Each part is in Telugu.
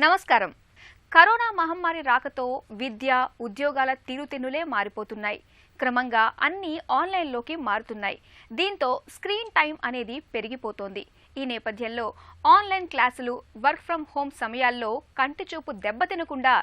నమస్కారం. కరోనా మహమ్మారి రాకతో విద్య, ఉద్యోగాల తీరుతెన్నులే మారిపోతున్నాయి. క్రమంగా అన్నీ ఆన్లైన్లోకి మారుతున్నాయి. దీంతో స్క్రీన్ టైం అనేది పెరిగిపోతోంది. ఈ నేపథ్యంలో ఆన్లైన్ క్లాసులు, వర్క్ ఫ్రం హోమ్ సమయాల్లో కంటి చూపు దెబ్బతినకుండా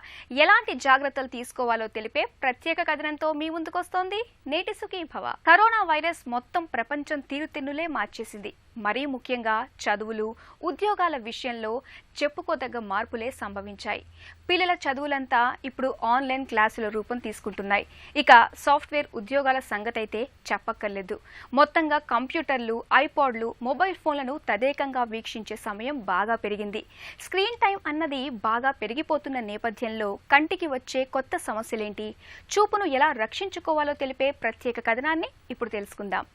ఎలాంటి జాగ్రత్తలు తీసుకోవాలో తెలిపే ప్రత్యేక కథనంతో మీ ముందుకొస్తోంది నేటి సుఖీ భవ. కరోనా వైరస్ మొత్తం ప్రపంచం తీరుతెన్నులే మార్చేసింది. మరీ ముఖ్యంగా చదువులు, ఉద్యోగాల విషయంలో చెప్పుకోదగ్గ మార్పులే సంభవించాయి. పిల్లల చదువులంతా ఇప్పుడు ఆన్లైన్ క్లాసుల రూపం తీసుకుంటున్నాయి. ఇక సాఫ్ట్వేర్ ఉద్యోగాల సంగతైతే చెప్పక్కర్లేదు. మొత్తంగా కంప్యూటర్లు, ఐపాడ్లు, మొబైల్ ఫోన్లను తదేకంగా వీక్షించే సమయం బాగా పెరిగింది. స్క్రీన్ టైం అన్నది బాగా పెరిగిపోతున్న నేపథ్యంలో కంటికి వచ్చే కొత్త సమస్యలేంటి, చూపును ఎలా రక్షించుకోవాలో తెలిపే ప్రత్యేక కథనాన్ని ఇప్పుడు తెలుసుకుందాం.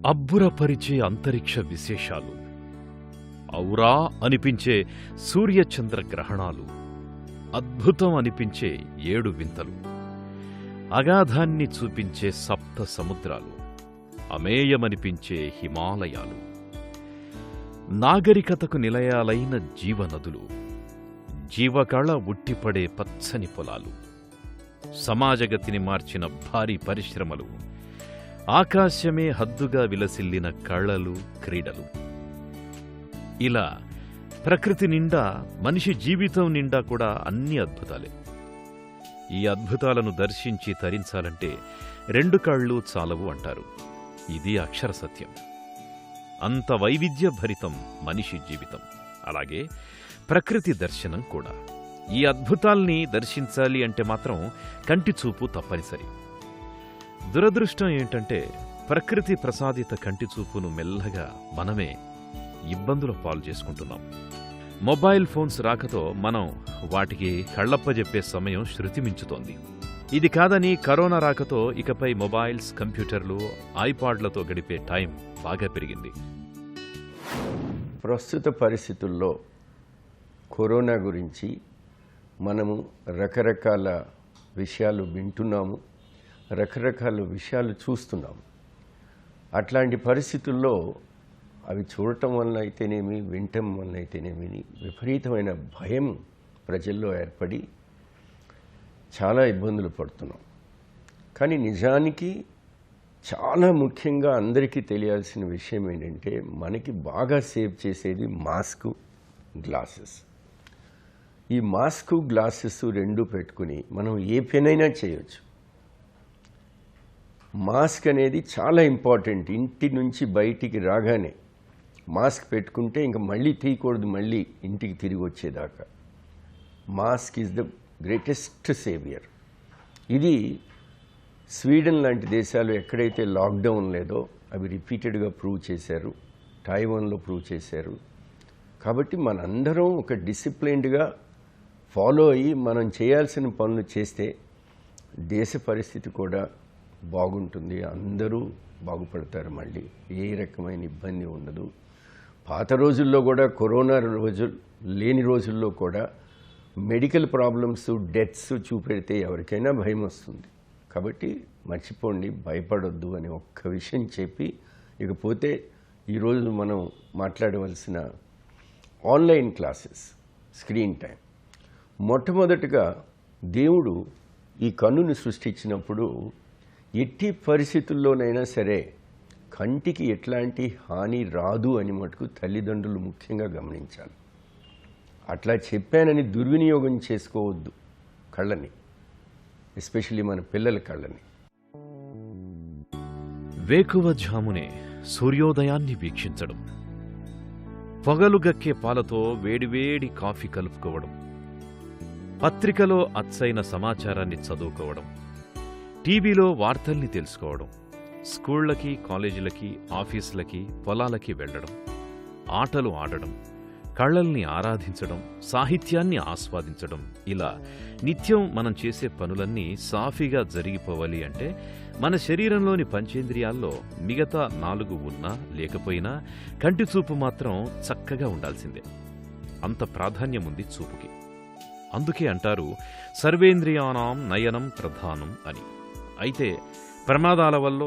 అబ్బురపరిచే అంతరిక్ష విశేషాలు, ఔరా అనిపించే సూర్యచంద్ర గ్రహణాలు, అద్భుతం అనిపించే 7 వింతలు, అగాధాన్ని చూపించే సప్త సముద్రాలు, అమేయమనిపించే హిమాలయాలు, నాగరికతకు నిలయాలైన జీవనదులు, జీవకళ ఉట్టిపడే పచ్చని పొలాలు, సమాజగతిని మార్చిన భారీ పరిశ్రమలు, ఆకాశమే హద్దుగా విలసిల్లిన కళలు, క్రీడలు. ఇలా ప్రకృతి నిండా, మనిషి జీవితం నిండా కూడా అన్ని అద్భుతాలే. ఈ అద్భుతాలను దర్శించి తరించాలంటే 2 కళ్ళు చాలవు అంటారు. ఇది అక్షర సత్యం. అంత వైవిధ్య భరితం మనిషి జీవితం. అలాగే ప్రకృతి దర్శనం కూడా. ఈ అద్భుతాల్ని దర్శించాలి అంటే మాత్రం కంటి చూపు తప్పనిసరి. దురదృష్టం ఏంటంటే ప్రకృతి ప్రసాదిత కంటి చూపును మెల్లగా మనమే ఇబ్బందుల పాలు చేసుకుంటున్నాం. మొబైల్ ఫోన్స్ రాకతో మనం వాటికి కళ్లప్పజెప్పే సమయం శృతిమించుతోంది. ఇది కాదని కరోనా రాకతో ఇకపై మొబైల్స్, కంప్యూటర్లు, ఐపాడ్లతో గడిపే టైం బాగా పెరిగింది. ప్రస్తుత పరిస్థితుల్లో కరోనా గురించి మనము రకరకాల విషయాలు వింటున్నాము, రకరకాల విషయాలు చూస్తున్నాము. అట్లాంటి పరిస్థితుల్లో అవి చూడటం వలన అయితేనేమి, వినటం వలన అయితేనేమి విపరీతమైన భయం ప్రజల్లో ఏర్పడి చాలా ఇబ్బందులు పడుతున్నాం. కానీ నిజానికి చాలా ముఖ్యంగా అందరికీ తెలియాల్సిన విషయం ఏంటంటే, మనకి బాగా సేవ్ చేసేది మాస్కు, గ్లాసెస్. ఈ మాస్కు, గ్లాసెస్ 2 పెట్టుకుని మనం ఏ పనైనా చేయొచ్చు. మాస్క్ అనేది చాలా ఇంపార్టెంట్. ఇంటి నుంచి బయటికి రాగానే మాస్క్ పెట్టుకుంటే ఇంకా మళ్ళీ తీయకూడదు, మళ్ళీ ఇంటికి తిరిగి వచ్చేదాకా. Mask is the greatest saviour. ఇది స్వీడన్ లాంటి దేశాలు ఎక్కడైతే లాక్డౌన్ లేదో అవి రిపీటెడ్గా ప్రూవ్ చేశారు. టైవాన్లో ప్రూవ్ చేశారు. కాబట్టి మనందరం ఒక డిసిప్లైన్డ్గా ఫాలో అయ్యి మనం చేయాల్సిన పనులు చేస్తే దేశ పరిస్థితి కూడా బాగుంటుంది. అందరూ బాగుపడతారు. మళ్ళీ ఏ రకమైన ఇబ్బంది ఉండదు. పాత రోజుల్లో కూడా, కరోనా లేని రోజుల్లో కూడా మెడికల్ ప్రాబ్లమ్స్, డెత్స్ చూపెడితే ఎవరికైనా భయం వస్తుంది. కాబట్టి మర్చిపోండి, భయపడొద్దు అని ఒక్క విషయం చెప్పి, ఇకపోతే ఈరోజు మనం మాట్లాడవలసిన ఆన్లైన్ క్లాసెస్, స్క్రీన్ టైం. మొట్టమొదటిగా దేవుడు ఈ కన్నుని సృష్టించినప్పుడు ఎట్టి పరిస్థితుల్లోనైనా సరే కంటికి ఎట్లాంటి హాని రాదు అని మటుకు తల్లిదండ్రులు ముఖ్యంగా గమనించాలి. అట్లా చెప్పానని దుర్వినియోగం చేసుకోవద్దు కళ్ళని, ఎస్పెషల్లీ మన పిల్లల కళ్ళని. వేకువఝామునే సూర్యోదయాన్ని వీక్షించడం, పొగలుగక్కే పాలతో వేడివేడి కాఫీ కలుపుకోవడం, పత్రికలో అచ్చైన సమాచారాన్ని చదువుకోవడం, టీవీలో వార్తల్ని తెలుసుకోవడం, స్కూళ్లకి, కాలేజీలకి, ఆఫీసులకి, పొలాలకి వెళ్లడం, ఆటలు ఆడడం, కళల్ని ఆరాధించడం, సాహిత్యాన్ని ఆస్వాదించడం, ఇలా నిత్యం మనం చేసే పనులన్నీ సాఫీగా జరిగిపోవాలి అంటే మన శరీరంలోని పంచేంద్రియాల్లో మిగతా 4 ఉన్నా లేకపోయినా కంటి చూపు మాత్రం చక్కగా ఉండాల్సిందే. అంత ప్రాధాన్యం ఉంది చూపుకి. అందుకే అంటారు సర్వేంద్రియానాం నయనం ప్రధానం అని. అయితే ప్రమాదాల వల్ల,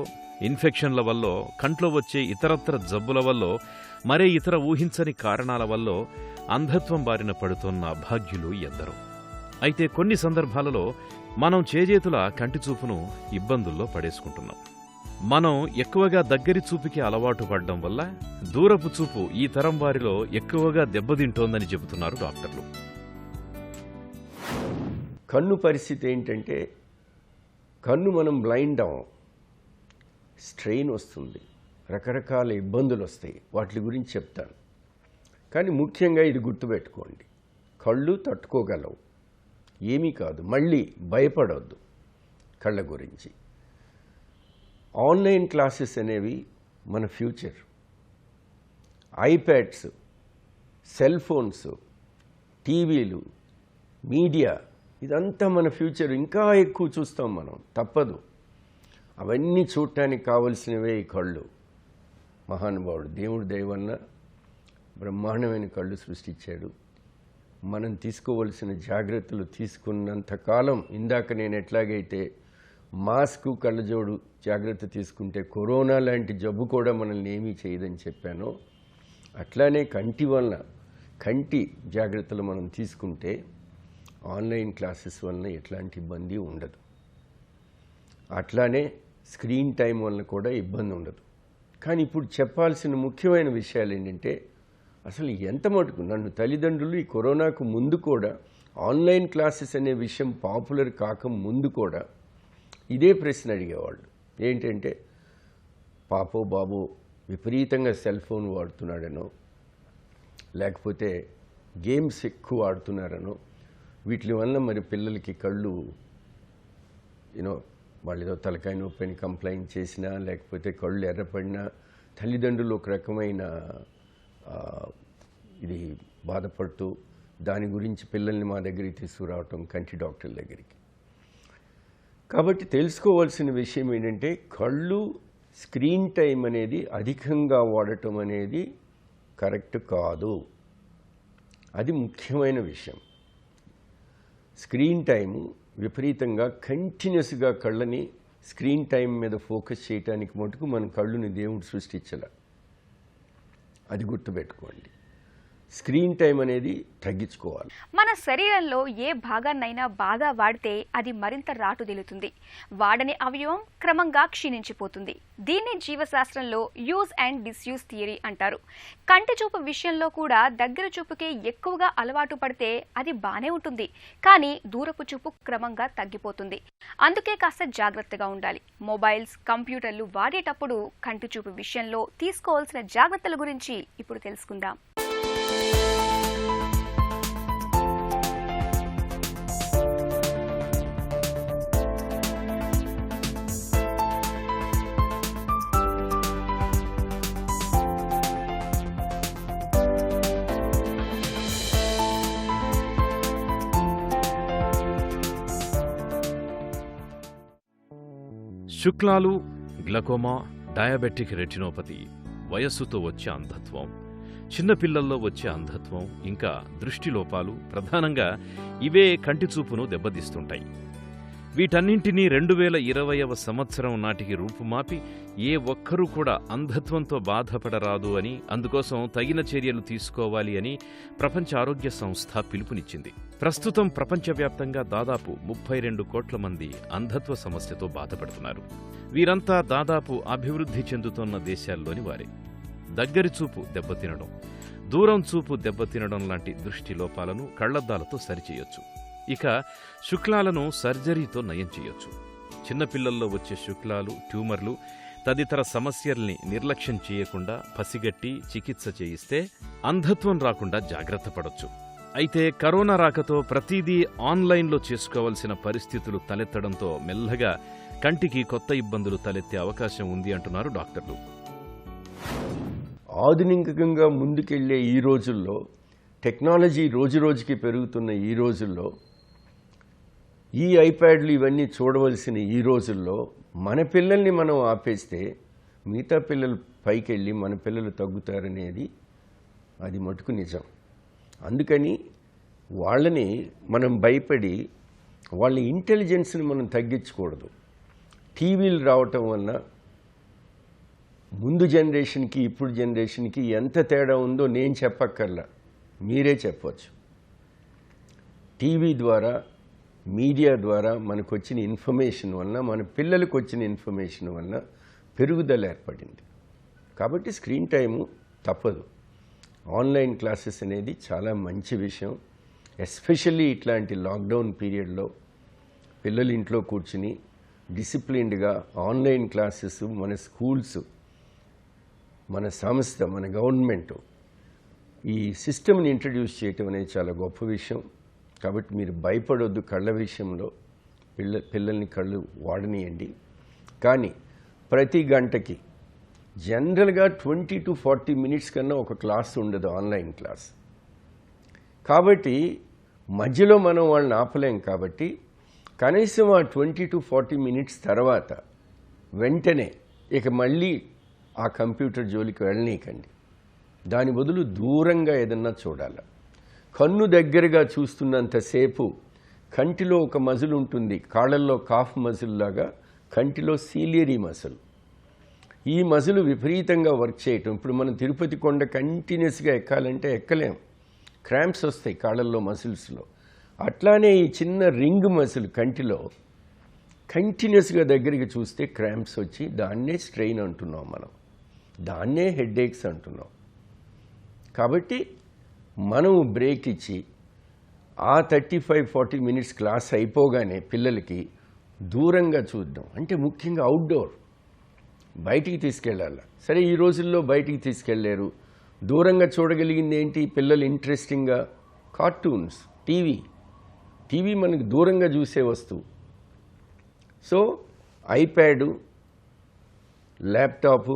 ఇన్ఫెక్షన్ల వల్ల, కంట్లో వచ్చే ఇతరత్ర జబ్బుల వల్ల, మరే ఇతర ఊహించని కారణాల వల్ల అంధత్వం బారిన పడుతున్న అభాగ్యులు ఎందరో. అయితే కొన్ని సందర్భాలలో మనం చేజేతుల కంటి చూపును ఇబ్బందుల్లో పడేసుకుంటున్నాం. మనం ఎక్కువగా దగ్గరి చూపుకి అలవాటు పడడం వల్ల దూరపు చూపు ఈ తరం వారిలో ఎక్కువగా దెబ్బతింటోందని చెబుతున్నారు డాక్టర్లు. కన్ను పరిస్థితి ఏంటంటే, కన్ను మనం బ్లైండ్ అవ్వం, స్ట్రెయిన్ వస్తుంది, రకరకాల ఇబ్బందులు వస్తాయి. వాటి గురించి చెప్తాను. కానీ ముఖ్యంగా ఇది గుర్తుపెట్టుకోండి, కళ్ళు తట్టుకోగలవు, ఏమీ కాదు. మళ్ళీ భయపడవద్దు కళ్ళ గురించి. ఆన్లైన్ క్లాసెస్ అనేవి మన ఫ్యూచర్. ఐప్యాడ్స్, సెల్ ఫోన్స్, టీవీలు, మీడియా, ఇదంతా మన ఫ్యూచర్. ఇంకా ఎక్కువ చూస్తాం మనం, తప్పదు. అవన్నీ చూడటానికి కావలసినవే ఈ కళ్ళు. మహానుభావుడు దేవుడి దయ వలన బ్రహ్మాండమైన కళ్ళు సృష్టించాడు. మనం తీసుకోవలసిన జాగ్రత్తలు తీసుకున్నంతకాలం, ఇందాక నేను ఎట్లాగైతే మాస్క్, కళ్ళజోడు జాగ్రత్త తీసుకుంటే కరోనా లాంటి జబ్బు కూడా మనల్ని ఏమీ చేయదని చెప్పానో, అట్లానే కంటి వలన కంటి జాగ్రత్తలు మనం తీసుకుంటే ఆన్లైన్ క్లాసెస్ వలన ఎట్లాంటి ఇబ్బంది ఉండదు. అట్లానే స్క్రీన్ టైం వలన కూడా ఇబ్బంది ఉండదు. కానీ ఇప్పుడు చెప్పాల్సిన ముఖ్యమైన విషయాలు ఏంటంటే, అసలు ఎంత మటుకు నన్ను తల్లిదండ్రులు ఈ కరోనాకు ముందు కూడా, ఆన్లైన్ క్లాసెస్ అనే విషయం పాపులర్ కాక ముందు కూడా ఇదే ప్రశ్న అడిగేవాళ్ళు. ఏంటంటే, పాపో బాబో విపరీతంగా సెల్ ఫోన్ వాడుతున్నాడనో, లేకపోతే గేమ్స్ ఎక్కువ ఆడుతున్నారనో, వీటి వల్ల మరి పిల్లలకి కళ్ళు వాళ్ళు ఏదో తలకాయ నొప్పి అని కంప్లైంట్ చేసినా, లేకపోతే కళ్ళు ఎర్రపడినా తల్లిదండ్రులు ఒక రకమైన ఇది బాధపడుతూ దాని గురించి పిల్లల్ని మా దగ్గరికి తీసుకురావటం, కంటి డాక్టర్ల దగ్గరికి. కాబట్టి తెలుసుకోవాల్సిన విషయం ఏంటంటే, కళ్ళు స్క్రీన్ టైం అనేది అధికంగా వాడటం అనేది కరెక్ట్ కాదు. అది ముఖ్యమైన విషయం. స్క్రీన్ టైము విపరీతంగా కంటిన్యూస్గా కళ్ళని స్క్రీన్ టైం మీద ఫోకస్ చేయడానికి మటుకు మన కళ్ళుని దేవుడు సృష్టించాల. అది గుర్తుపెట్టుకోండి. స్క్రీన్ టైం అనేది తగ్గించుకోవాలి. మన శరీరంలో ఏ భాగాన్నైనా బాగా వాడితే అది మరింత రాటుదిల్లుతుంది. వాడని అవయవం క్రమంగా క్షీణించిపోతుంది. దీన్ని జీవశాస్త్రంలో యూజ్ అండ్ డిస్యూజ్ థియరీ అంటారు. కంటి చూపు విషయంలో కూడా దగ్గర చూపుకే ఎక్కువగా అలవాటు పడితే అది బానే ఉంటుంది, కానీ దూరపు చూపు క్రమంగా తగ్గిపోతుంది. అందుకే కాస్త జాగ్రత్తగా ఉండాలి. మొబైల్స్, కంప్యూటర్లు వాడేటప్పుడు కంటి చూపు విషయంలో తీసుకోవాల్సిన జాగ్రత్తల గురించి ఇప్పుడు తెలుసుకుందాం. శుక్లాలు, గ్లకోమా, డయాబెటిక్ రెటినోపతి, వయస్సుతో వచ్చే అంధత్వం, చిన్నపిల్లల్లో వచ్చే అంధత్వం, ఇంకా దృష్టిలోపాలు ప్రధానంగా ఇవే కంటి చూపును దెబ్బతీస్తుంటాయి. వీటన్నింటినీ 2020వ సంవత్సరం నాటికి రూపుమాపి ఏ ఒక్కరూ కూడా అంధత్వంతో బాధపడరాదు అని, అందుకోసం తగిన చర్యలు తీసుకోవాలి అని ప్రపంచ ఆరోగ్య సంస్థ పిలుపునిచ్చింది. ప్రస్తుతం ప్రపంచవ్యాప్తంగా దాదాపు 32 కోట్ల మంది అంధత్వ సమస్యతో బాధపడుతున్నారు. వీరంతా దాదాపు అభివృద్ధి చెందుతున్న దేశాల్లోని వారే. దగ్గరి చూపు దెబ్బతినడం, దూరం చూపు దెబ్బతినడం లాంటి దృష్టి లోపాలను కళ్లద్దాలతో సరిచేయొచ్చు. ఇక శుక్లాలను సర్జరీతో నయం చేయొచ్చు. చిన్నపిల్లల్లో వచ్చే శుక్లాలు, ట్యూమర్లు తదితర సమస్యల్ని నిర్లక్ష్యం చేయకుండా పసిగట్టి చికిత్స చేయిస్తే అంధత్వం రాకుండా జాగ్రత్త పడొచ్చు. అయితే కరోనా రాకతో ప్రతిదీ ఆన్లైన్లో చేసుకోవాల్సిన పరిస్థితులు తలెత్తడంతో మెల్లగా కంటికి కొత్త ఇబ్బందులు తలెత్తే అవకాశం ఉంది అంటున్నారు డాక్టర్లు. ఆధునికంగా ముందుకెళ్లే ఈ రోజుల్లో టెక్నాలజీ రోజు రోజుకి పెరుగుతున్న ఈ రోజుల్లో ఈ ఐప్యాడ్లు ఇవన్నీ చూడవలసిన ఈ రోజుల్లో మన పిల్లల్ని మనం ఆపేస్తే మిగతా పిల్లలు పైకి వెళ్ళి మన పిల్లలు తగ్గుతారనేది అది మటుకు నిజం. అందుకని వాళ్ళని మనం భయపడి వాళ్ళ ఇంటెలిజెన్స్ని మనం తగ్గించకూడదు. టీవీలు రావటం వల్ల ముందు జనరేషన్కి ఇప్పుడు జనరేషన్కి ఎంత తేడా ఉందో నేను చెప్పక్కర్లా, మీరే చెప్పవచ్చు. టీవీ ద్వారా, మీడియా ద్వారా మనకు వచ్చిన ఇన్ఫర్మేషన్ వలన, మన పిల్లలకు వచ్చిన ఇన్ఫర్మేషన్ వలన పెరుగుదల ఏర్పడింది. కాబట్టి స్క్రీన్ టైము తప్పదు. ఆన్లైన్ క్లాసెస్ అనేది చాలా మంచి విషయం. ఎస్పెషల్లీ ఇట్లాంటి లాక్డౌన్ పీరియడ్లో పిల్లలు ఇంట్లో కూర్చుని డిసిప్లిన్డ్గా ఆన్లైన్ క్లాసెస్ మన స్కూల్స్, మన సంస్థ, మన గవర్నమెంట్ ఈ సిస్టమ్ని ఇంట్రడ్యూస్ చేయటం అనేది చాలా గొప్ప విషయం. కాబట్టి మీరు భయపడొద్దు కళ్ళ విషయంలో. పిల్లల్ని కళ్ళు వాడనీయండి. కానీ ప్రతి గంటకి జనరల్గా 20 to 40 minutes కన్నా ఒక క్లాస్ ఉండదు, ఆన్లైన్ క్లాస్. కాబట్టి మధ్యలో మనం వాళ్ళని ఆపలేం. కాబట్టి కనీసం ఆ 20 to 40 minutes తర్వాత వెంటనే ఇక మళ్ళీ ఆ కంప్యూటర్ జోలికి వెళ్ళనీకండి. దాని బదులు దూరంగా ఏదన్నా చూడాలి. కన్ను దగ్గరగా చూస్తున్నంతసేపు కంటిలో ఒక మజిల్ ఉంటుంది, కాళ్ళల్లో కాఫ్ మజిల్ లాగా, కంటిలో సీలియరీ మజిల్. ఈ మజిల్ విపరీతంగా వర్క్ చేయటం. ఇప్పుడు మనం తిరుపతి కొండ కంటిన్యూస్గా ఎక్కాలంటే ఎక్కలేం, క్రాంప్స్ వస్తాయి కాళ్ళల్లో మజిల్స్లో. అట్లానే ఈ చిన్న రింగ్ మజిల్ కంటిలో కంటిన్యూస్గా దగ్గరికి చూస్తే క్రాంప్స్ వచ్చి దాన్నే స్ట్రెయిన్ అంటున్నాం మనం, దాన్నే హెడ్ఏక్స్ అంటున్నాం. కాబట్టి మనం బ్రేక్ ఇచ్చి ఆ 35-40 minutes క్లాస్ అయిపోగానే పిల్లలకి దూరంగా చూద్దాం. అంటే ముఖ్యంగా అవుట్డోర్, బయటికి తీసుకెళ్ళాలి. సరే ఈ రోజుల్లో బయటికి తీసుకెళ్ళలేరు, దూరంగా చూడగలిగింది ఏంటి? పిల్లలు ఇంట్రెస్టింగ్గా కార్టూన్స్, టీవీ మనకు దూరంగా చూసే వస్తువు. సో ఐప్యాడు, ల్యాప్టాపు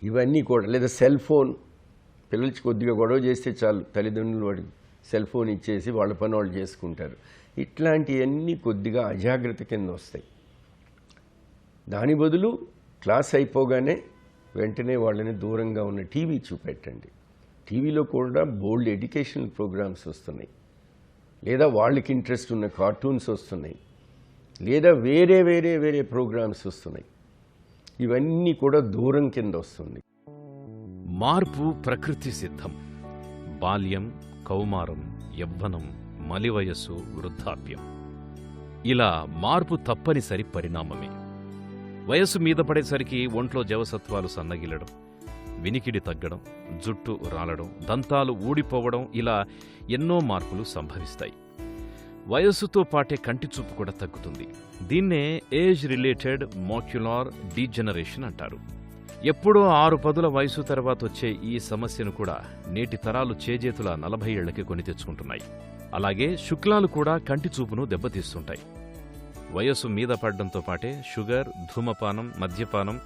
ఇవన్నీ కూడా, లేదా సెల్ ఫోన్. పిల్లలు కొద్దిగా గొడవ చేస్తే చాలు, తల్లిదండ్రులు వాడికి సెల్ ఫోన్ ఇచ్చేసి వాళ్ళ పని వాళ్ళు చేసుకుంటారు. ఇట్లాంటివన్నీ కొద్దిగా అజాగ్రత్త కింద వస్తాయి. దాని బదులు క్లాస్ అయిపోగానే వెంటనే వాళ్ళని దూరంగా ఉన్న టీవీ చూపెట్టండి. టీవీలో కూడా బోల్డ్ ఎడ్యుకేషనల్ ప్రోగ్రామ్స్ వస్తున్నాయి, లేదా వాళ్ళకి ఇంట్రెస్ట్ ఉన్న కార్టూన్స్ వస్తున్నాయి, లేదా వేరే ప్రోగ్రామ్స్ వస్తున్నాయి. ఇవన్నీ కూడా దూరం కింద వస్తుంది. మార్పు ప్రకృతి సిద్ధం. బాల్యం, కౌమారం, యవ్వనం, మలివయస్సు, వృద్ధాప్యం, ఇలా మార్పు తప్పనిసరి పరిణామమే. వయస్సు మీద పడేసరికి ఒంట్లో జవసత్వాలు సన్నగిల్లడం, వినికిడి తగ్గడం, జుట్టు రాలడం, దంతాలు ఊడిపోవడం, ఇలా ఎన్నో మార్పులు సంభవిస్తాయి. వయస్సుతో పాటే కంటి చూపు కూడా తగ్గుతుంది. దీన్నే ఏజ్ రిలేటెడ్ మాక్యులార్ డీజనరేషన్ అంటారు. ఎప్పుడో 6 వయసు తర్వాత వచ్చే ఈ సమస్యను కూడా నేటి తరాలు చేజేతుల 40 ఏళ్లకి కొని తెచ్చుకుంటున్నాయి. అలాగే శుక్లాలు కూడా కంటి చూపును దెబ్బతీస్తుంటాయి. వయస్సు మీద పడడంతో పాటే షుగర్, ధూమపానం, మద్యపానం,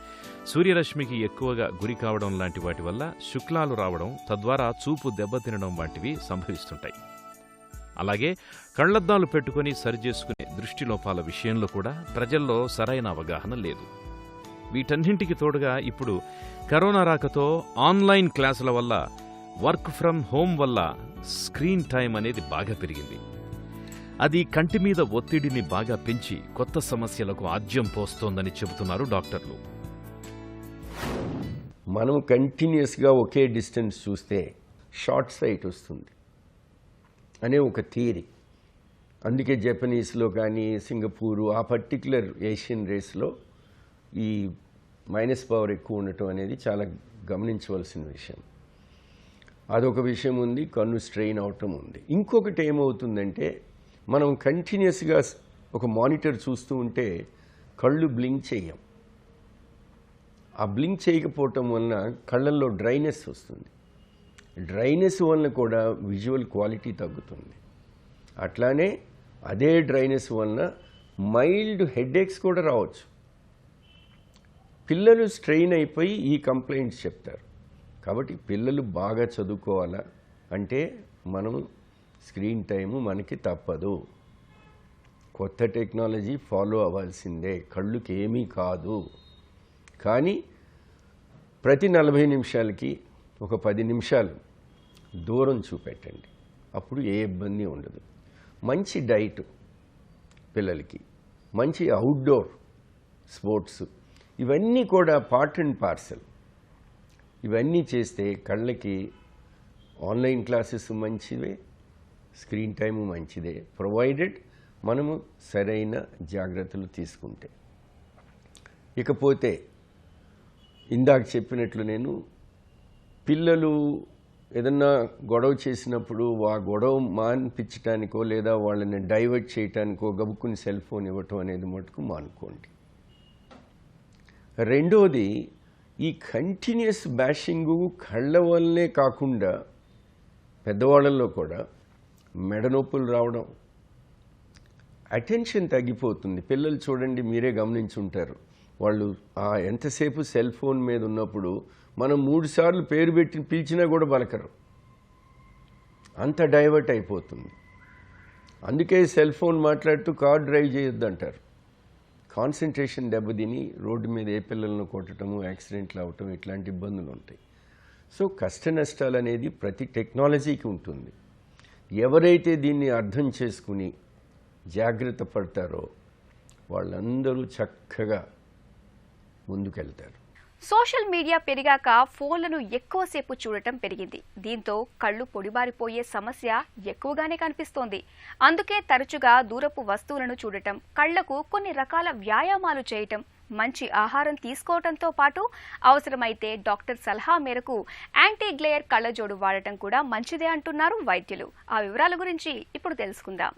సూర్యరశ్మికి ఎక్కువగా గురి కావడం లాంటి వాటి వల్ల శుక్లాలు రావడం, తద్వారా చూపు దెబ్బతినడం వంటివి సంభవిస్తుంటాయి. అలాగే కళ్లద్దాలు పెట్టుకుని సరిచేసుకునే దృష్టిలోపాల విషయంలో కూడా ప్రజల్లో సరైన అవగాహన లేదు. వీటన్నింటికి తోడుగా ఇప్పుడు కరోనా రాకతో ఆన్లైన్ క్లాసుల వల్ల, వర్క్ ఫ్రమ్ హోమ్ వల్ల స్క్రీన్ టైం అనేది బాగా పెరిగింది. అది కంటి మీద ఒత్తిడిని బాగా పెంచి కొత్త సమస్యలకు ఆజ్యం పోస్తోందని చెబుతున్నారు డాక్టర్లు. మనం కంటిన్యూస్గా ఒకే డిస్టెన్స్ చూస్తే షార్ట్ సైట్ వస్తుంది అనే ఒక థియరీ. అందుకే జపనీస్లో కానీ, సింగపూరు, ఆ పర్టిక్యులర్ ఏషియన్ రేస్లో ఈ మైనస్ పవర్ ఎక్కువ ఉండటం అనేది చాలా గమనించవలసిన విషయం. అదొక విషయం ఉంది, కన్ను స్ట్రెయిన్ అవటం ఉంది. ఇంకొకటి ఏమవుతుందంటే, మనం కంటిన్యూస్గా ఒక మానిటర్ చూస్తూ ఉంటే కళ్ళు బ్లింక్ చేయం. ఆ బ్లింక్ చేయకపోవటం వలన కళ్ళల్లో డ్రైనెస్ వస్తుంది. డ్రైనెస్ వలన కూడా విజువల్ క్వాలిటీ తగ్గుతుంది. అట్లానే అదే డ్రైనెస్ వలన మైల్డ్ హెడేక్స్ కూడా రావచ్చు. పిల్లలు స్ట్రెయిన్ అయిపోయి ఈ కంప్లైంట్స్ చెప్తారు. కాబట్టి పిల్లలు బాగా చదువుకోవాలా అంటే మనం స్క్రీన్ టైము మనకి తప్పదు. కొత్త టెక్నాలజీ ఫాలో అవ్వాల్సిందే, కళ్ళుకి ఏమీ కాదు. కానీ ప్రతి 40 నిమిషాలకి ఒక 10 నిమిషాలు దూరం చూపెట్టండి, అప్పుడు ఏ ఇబ్బంది ఉండదు. మంచి డైట్ పిల్లలకి, మంచి అవుట్డోర్ స్పోర్ట్స్, ఇవన్నీ కూడా పార్ట్ అండ్ పార్సల్. ఇవన్నీ చేస్తే కళ్ళకి ఆన్లైన్ క్లాసెస్ మంచివే, స్క్రీన్ టైము మంచిదే, ప్రొవైడెడ్ మనము సరైన జాగ్రత్తలు తీసుకుంటే. ఇకపోతే ఇందాక చెప్పినట్లు నేను పిల్లలు ఏదన్నా గొడవ చేసినప్పుడు ఆ గొడవ మాన్పించడానికో లేదా వాళ్ళని డైవర్ట్ చేయడానికో గబుక్కుని సెల్ ఫోన్ ఇవ్వటం అనేది మటుకు మానుకోండి. రెండోది, ఈ కంటిన్యూస్ బ్యాషింగు కళ్ళ వల్లనే కాకుండా పెద్దవాళ్ళల్లో కూడా మెడ నొప్పులు రావడం, అటెన్షన్ తగ్గిపోతుంది. పిల్లలు చూడండి, మీరే గమనించుంటారు, వాళ్ళు ఎంతసేపు సెల్ ఫోన్ మీద ఉన్నప్పుడు మనం 3 సార్లు పేరు పెట్టి పిలిచినా కూడా పలకరు, అంత డైవర్ట్ అయిపోతుంది. అందుకే సెల్ ఫోన్ మాట్లాడుతూ కార్ డ్రైవ్ చేయొద్దు అంటారు. కాన్సన్ట్రేషన్ దెబ్బతిని రోడ్డు మీద ఏ పిల్లలను కొట్టడము, యాక్సిడెంట్లు అవ్వటం, ఇట్లాంటి ఇబ్బందులు ఉంటాయి. సో కష్ట నష్టాలు అనేది ప్రతి టెక్నాలజీకి ఉంటుంది. ఎవరైతే దీన్ని అర్థం చేసుకుని జాగ్రత్త పడతారో వాళ్ళందరూ చక్కగా ముందుకెళ్తారు. సోషల్ మీడియా పెరిగాక ఫోన్లను ఎక్కువసేపు చూడటం పెరిగింది. దీంతో కళ్ళు పొడిబారిపోయే సమస్య ఎక్కువగానే కనిపిస్తోంది. అందుకే తరచుగా దూరపు వస్తువులను చూడటం, కళ్లకు కొన్ని రకాల వ్యాయామాలు చేయటం, మంచి ఆహారం తీసుకోవడంతో పాటు అవసరమైతే డాక్టర్ సలహా మేరకు యాంటీ గ్లేర్ కళ్ళజోడు వాడటం కూడా మంచిదే అంటున్నారు వైద్యులు. ఆ వివరాల గురించి ఇప్పుడు తెలుసుకుందాం.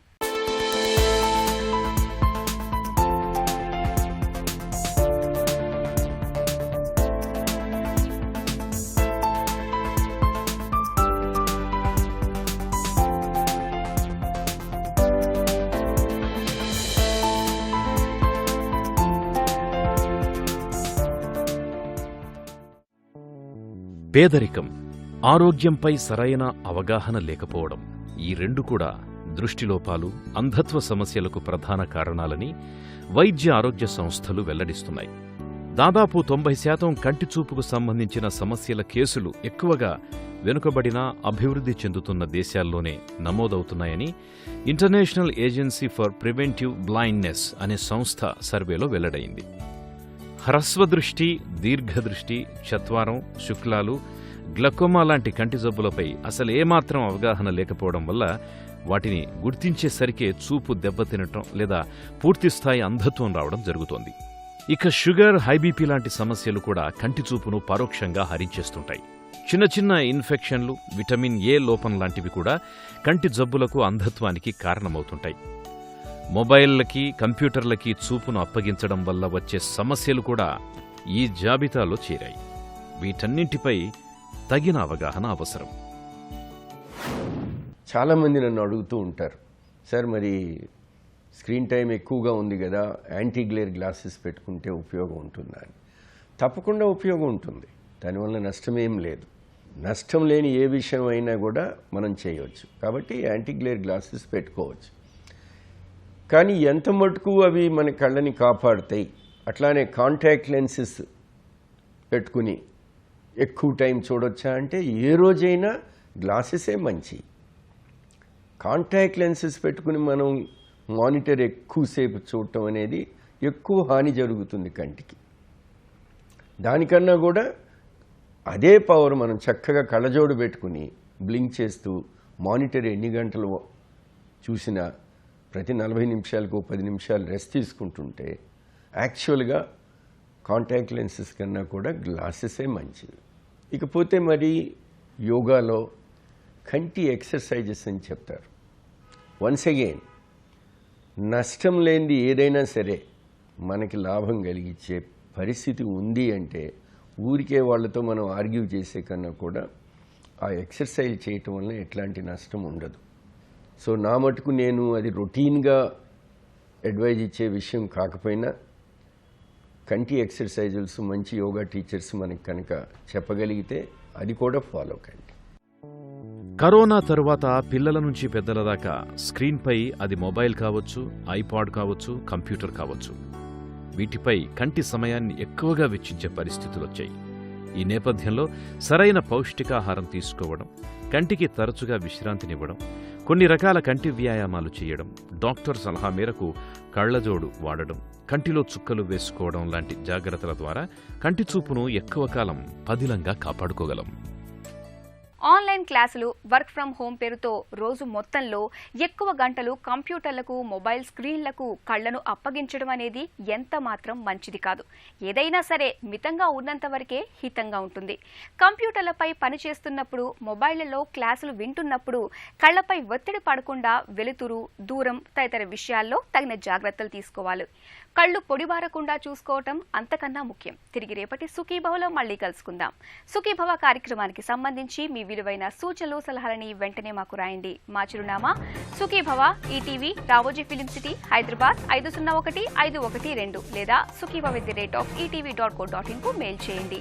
పేదరికం, ఆరోగ్యంపై సరైన అవగాహన లేకపోవడం, ఈ రెండు కూడా దృష్టిలోపాలు, అంధత్వ సమస్యలకు ప్రధాన కారణాలని వైద్య ఆరోగ్య సంస్థలు వెల్లడిస్తున్నాయి. దాదాపు 90% కంటి చూపుకు సంబంధించిన సమస్యల కేసులు ఎక్కువగా వెనుకబడిన, అభివృద్ధి చెందుతున్న దేశాల్లోనే నమోదవుతున్నాయని international agency for preventive blindness అనే సంస్థ సర్వేలో వెల్లడైంది. హ్రస్వదృష్టి, దీర్ఘదృష్టి, చత్వారం, శుక్లాలు, గ్లకోమా లాంటి కంటి జబ్బులపై అసలు ఏమాత్రం అవగాహన లేకపోవడం వల్ల వాటిని గుర్తించేసరికే చూపు దెబ్బతినటం లేదా పూర్తిస్థాయి అంధత్వం రావడం జరుగుతోంది. ఇక షుగర్, హైబీపీ లాంటి సమస్యలు కూడా కంటి చూపును పరోక్షంగా హరించేస్తుంటాయి. చిన్న చిన్న ఇన్ఫెక్షన్లు, విటమిన్ ఏ లోపం లాంటివి కూడా కంటి జబ్బులకు, అంధత్వానికి కారణమవుతుంటాయి. మొబైళ్లకి, కంప్యూటర్లకి చూపును అప్పగించడం వల్ల వచ్చే సమస్యలు కూడా ఈ జాబితాలో చేరాయి. వీటన్నింటిపై తగిన అవగాహన అవసరం. చాలామంది నన్ను అడుగుతూ ఉంటారు, సార్ మరి స్క్రీన్ టైం ఎక్కువగా ఉంది కదా, యాంటీ గ్లేర్ గ్లాసెస్ పెట్టుకుంటే ఉపయోగం ఉంటుందా అని. తప్పకుండా ఉపయోగం ఉంటుంది, దానివల్ల నష్టమేం లేదు. నష్టం లేని ఏ విషయం అయినా కూడా మనం చేయవచ్చు. కాబట్టి యాంటీ గ్లేర్ గ్లాసెస్ పెట్టుకోవచ్చు. కానీ ఎంత మటుకు అవి మన కళ్ళని కాపాడుతాయి, అట్లానే కాంటాక్ట్ లెన్సెస్ పెట్టుకుని ఎక్కువ టైం చూడొచ్చా అంటే ఏ రోజైనా గ్లాసెసే మంచి. కాంటాక్ట్ లెన్సెస్ పెట్టుకుని మనం మానిటర్ ఎక్కువసేపు చూడటం అనేది ఎక్కువ హాని జరుగుతుంది కంటికి. దానికన్నా కూడా అదే పవర్ మనం చక్కగా కళ్ళజోడు పెట్టుకుని బ్లింక్ చేస్తూ మానిటర్ ఎన్ని గంటలు చూసినా ప్రతి 40 నిమిషాలకు 10 నిమిషాలు రెస్ట్ తీసుకుంటుంటే యాక్చువల్గా కాంటాక్ట్ లెన్సెస్ కన్నా కూడా గ్లాసెసే మంచిది. ఇకపోతే మరి యోగాలో కంటి ఎక్సర్సైజెస్ అని చెప్తారు. వన్స్ అగైన్, నష్టం లేనిది ఏదైనా సరే మనకి లాభం కలిగించే పరిస్థితి ఉంది అంటే ఊరికే వాళ్ళతో మనం ఆర్గ్యూ చేసే కన్నా కూడా ఆ ఎక్సర్సైజ్ చేయటం వల్ల ఎట్లాంటి నష్టం ఉండదు. సో నా మటుకు నేను అది రొటీన్గా అడ్వైజ్ ఇచ్చే విషయం కాకపోయినా కంటి ఎక్సర్సైజులు మంచి యోగా టీచర్స్ మనకి కనుక చెప్పగలిగితే అది కూడా ఫాలో కండి. కరోనా తరువాత పిల్లల నుంచి పెద్దల దాకా స్క్రీన్పై అది మొబైల్ కావచ్చు, ఐపాడ్ కావచ్చు, కంప్యూటర్ కావచ్చు, వీటిపై కంటి సమయాన్ని ఎక్కువగా వెచ్చించే పరిస్థితులొచ్చాయి. ఈ నేపథ్యంలో సరైన పౌష్టికాహారం తీసుకోవడం, కంటికి తరచుగా విశ్రాంతినివ్వడం, కొన్ని రకాల కంటి వ్యాయామాలు చేయడం, డాక్టర్ సలహా మేరకు కళ్లజోడు వాడడం, కంటిలో చుక్కలు వేసుకోవడం లాంటి జాగ్రత్తల ద్వారా కంటి చూపును ఎక్కువ కాలం పదిలంగా కాపాడుకోగలం. ఆన్లైన్ క్లాసులు, వర్క్ ఫ్రం హోం పేరుతో రోజు మొత్తంలో ఎక్కువ గంటలు కంప్యూటర్లకు, మొబైల్ స్క్రీన్లకు కళ్లను అప్పగించడం అనేది ఎంత మాత్రం మంచిది కాదు. ఏదైనా సరే మితంగా ఉన్నంత వరకే హితంగా ఉంటుంది. కంప్యూటర్లపై పనిచేస్తున్నప్పుడు, మొబైళ్లలో క్లాసులు వింటున్నప్పుడు కళ్లపై ఒత్తిడి పడకుండా వెలుతురు, దూరం తదితర విషయాల్లో తగిన జాగ్రత్తలు తీసుకోవాలి. కళ్ళు పొడిబారకుండా చూసుకోవటం అంతకన్నా ముఖ్యం. తిరిగి రేపటి సుఖీభవలో మళ్లీ కలుసుకుందాం. సుఖీభవ కార్యక్రమానికి సంబంధించి మీ విలువైన సూచనలు, సలహాలని వెంటనే మాకు రాయండి. మా చిరునామా Sukhibhava, ETV, Ramoji film city, Hyderabad 501512 లేదా sukhibhava@etv.co.in కు మెయిల్ చేయండి.